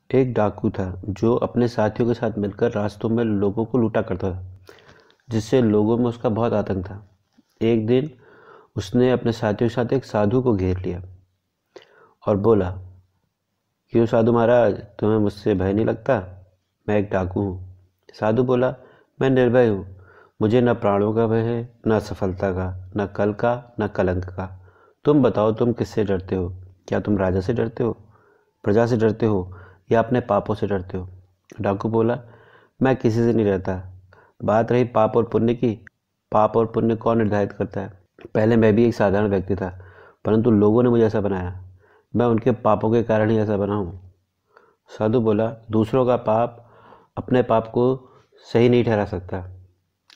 एक डाकू था जो अपने साथियों के साथ मिलकर रास्तों में लोगों को लूटा करता था, जिससे लोगों में उसका बहुत आतंक था। एक दिन उसने अपने साथियों के साथ एक साधु को घेर लिया और बोला, क्यों साधु महाराज, तुम्हें मुझसे भय नहीं लगता? मैं एक डाकू हूँ। साधु बोला, मैं निर्भय हूँ। मुझे न प्राणों का भय है, न सफलता का, न कल का, न कलंक का। तुम बताओ, तुम किससे डरते हो? क्या तुम राजा से डरते हो, प्रजा से डरते हो, या अपने पापों से डरते हो? डाकू बोला, मैं किसी से नहीं डरता। बात रही पाप और पुण्य की, पाप और पुण्य कौन निर्धारित करता है? पहले मैं भी एक साधारण व्यक्ति था, परंतु लोगों ने मुझे ऐसा बनाया। मैं उनके पापों के कारण ही ऐसा बना हूँ। साधु बोला, दूसरों का पाप अपने पाप को सही नहीं ठहरा सकता।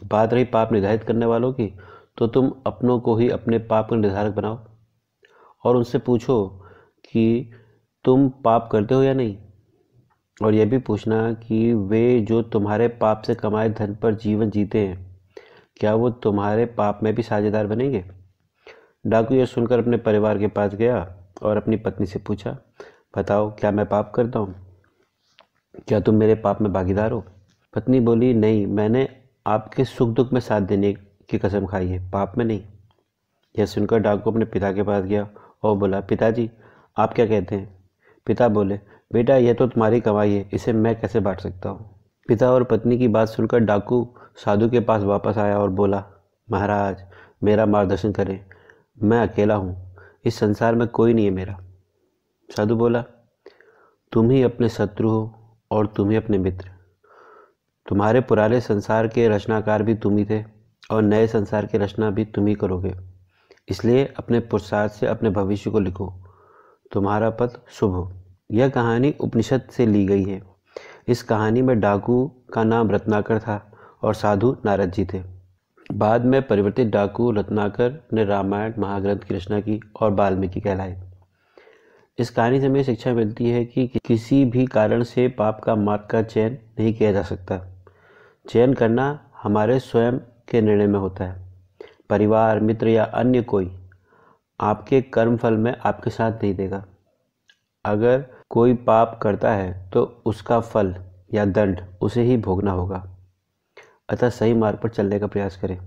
बात रही पाप निर्धारित करने वालों की, तो तुम अपनों को ही अपने पाप का निर्धारक बनाओ और उनसे पूछो कि तुम पाप करते हो या नहीं। और यह भी पूछना कि वे जो तुम्हारे पाप से कमाए धन पर जीवन जीते हैं, क्या वो तुम्हारे पाप में भी साझेदार बनेंगे? डाकू यह सुनकर अपने परिवार के पास गया और अपनी पत्नी से पूछा, बताओ, क्या मैं पाप करता हूँ? क्या तुम मेरे पाप में भागीदार हो? पत्नी बोली, नहीं, मैंने आपके सुख दुख में साथ देने की कसम खाई है, पाप में नहीं। यह सुनकर डाकू अपने पिता के पास गया और बोला, पिताजी, आप क्या कहते हैं? पिता बोले, बेटा, यह तो तुम्हारी कमाई है, इसे मैं कैसे बांट सकता हूँ? पिता और पत्नी की बात सुनकर डाकू साधु के पास वापस आया और बोला, महाराज, मेरा मार्गदर्शन करें। मैं अकेला हूँ, इस संसार में कोई नहीं है मेरा। साधु बोला, तुम ही अपने शत्रु हो और तुम ही अपने मित्र। तुम्हारे पुराने संसार के रचनाकार भी तुम ही थे और नए संसार की रचना भी तुम ही करोगे। इसलिए अपने पुरुषार्थ से अपने भविष्य को लिखो। तुम्हारा पथ शुभ हो। यह कहानी उपनिषद से ली गई है। इस कहानी में डाकू का नाम रत्नाकर था और साधु नारद जी थे। बाद में परिवर्तित डाकू रत्नाकर ने रामायण महाग्रंथ की रचना की और वाल्मीकि कहलाए। इस कहानी से हमें शिक्षा मिलती है कि किसी भी कारण से पाप का मार्ग का चयन नहीं किया जा सकता। चयन करना हमारे स्वयं के निर्णय में होता है। परिवार, मित्र या अन्य कोई आपके कर्म फल में आपके साथ नहीं देगा। अगर कोई पाप करता है तो उसका फल या दंड उसे ही भोगना होगा। अतः सही मार्ग पर चलने का प्रयास करें।